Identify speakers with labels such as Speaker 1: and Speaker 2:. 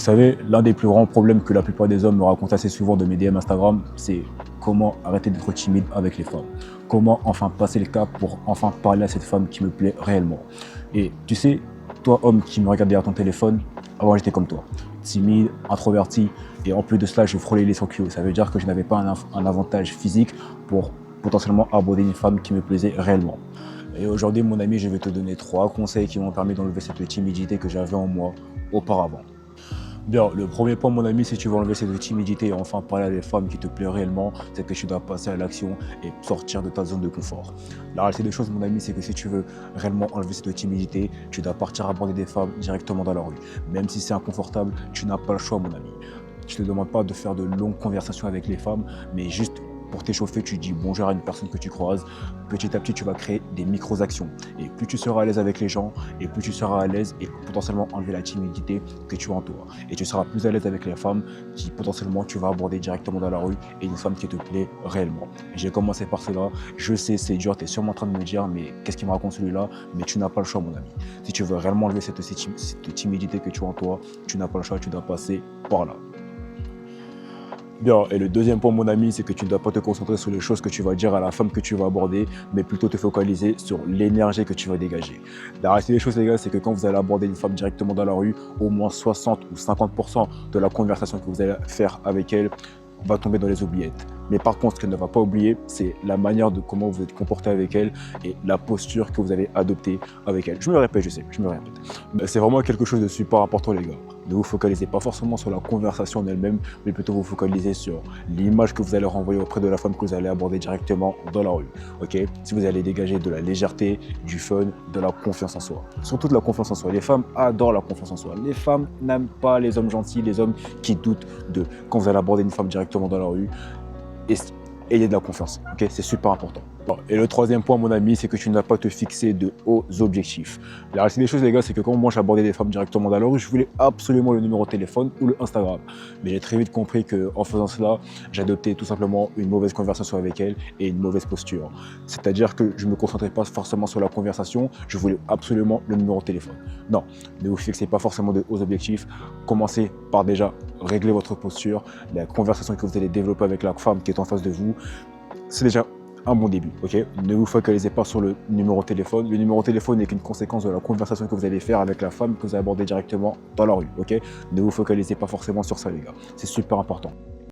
Speaker 1: savez, l'un des plus grands problèmes que la plupart des hommes me racontent assez souvent de mes DM Instagram, c'est comment arrêter d'être timide avec les femmes. Comment enfin passer le cap pour enfin parler à cette femme qui me plaît réellement. Et tu sais, toi homme qui me regarde derrière ton téléphone, avant j'étais comme toi, timide, introverti, et en plus de cela je frôlais les SOQ. Ça veut dire que je n'avais pas un avantage physique pour potentiellement aborder une femme qui me plaisait réellement. Et aujourd'hui mon ami, je vais te donner 3 conseils qui m'ont permis d'enlever cette timidité que j'avais en moi auparavant. Bien, le premier point, mon ami, si tu veux enlever cette timidité et enfin parler à des femmes qui te plaisent réellement, c'est que tu dois passer à l'action et sortir de ta zone de confort. La réalité des choses, mon ami, c'est que si tu veux réellement enlever cette timidité, tu dois partir aborder des femmes directement dans la rue. Même si c'est inconfortable, tu n'as pas le choix, mon ami. Je ne te demande pas de faire de longues conversations avec les femmes, mais juste pour t'échauffer, tu dis bonjour à une personne que tu croises. Petit à petit, tu vas créer des micro-actions. Et plus tu seras à l'aise avec les gens, et plus tu seras à l'aise et potentiellement enlever la timidité que tu as en toi. Et tu seras plus à l'aise avec les femmes qui potentiellement tu vas aborder directement dans la rue et une femme qui te plaît réellement. J'ai commencé par cela. Je sais, c'est dur. Tu es sûrement en train de me dire, mais qu'est-ce qu'il me raconte celui-là? Mais tu n'as pas le choix, mon ami. Si tu veux réellement enlever cette timidité que tu as en toi, tu n'as pas le choix. Tu dois passer par là. Bien, et le deuxième point, mon ami, c'est que tu ne dois pas te concentrer sur les choses que tu vas dire à la femme que tu vas aborder, mais plutôt te focaliser sur l'énergie que tu vas dégager. La réalité des choses, les gars, c'est que quand vous allez aborder une femme directement dans la rue, au moins 60 ou 50% de la conversation que vous allez faire avec elle va tomber dans les oubliettes. Mais par contre, ce qu'elle ne va pas oublier, c'est la manière de comment vous êtes comporté avec elle et la posture que vous avez adoptée avec elle. Je me répète, je sais, je me répète. Mais c'est vraiment quelque chose de super important, les gars. Ne vous focalisez pas forcément sur la conversation en elle-même, mais plutôt vous focalisez sur l'image que vous allez renvoyer auprès de la femme que vous allez aborder directement dans la rue. Ok? Si vous allez dégager de la légèreté, du fun, de la confiance en soi. Surtout de la confiance en soi. Les femmes adorent la confiance en soi. Les femmes n'aiment pas les hommes gentils, les hommes qui doutent d'eux. Quand vous allez aborder une femme directement dans la rue, ayez de la confiance, ok? C'est super important. Bon, et le troisième point, mon ami, c'est que tu ne dois pas te fixer de hauts objectifs. La réalité des choses, les gars, c'est que quand moi j'abordais des femmes directement dans la rue, je voulais absolument le numéro de téléphone ou le Instagram. Mais j'ai très vite compris qu'en faisant cela, j'adoptais tout simplement une mauvaise conversation avec elle et une mauvaise posture. C'est-à-dire que je ne me concentrais pas forcément sur la conversation, je voulais absolument le numéro de téléphone. Non, ne vous fixez pas forcément de hauts objectifs. Commencez par déjà régler votre posture, la conversation que vous allez développer avec la femme qui est en face de vous. C'est déjà un bon début, ok? Ne vous focalisez pas sur le numéro de téléphone. Le numéro de téléphone n'est qu'une conséquence de la conversation que vous allez faire avec la femme que vous allez aborder directement dans la rue, ok? Ne vous focalisez pas forcément sur ça, les gars. C'est super important.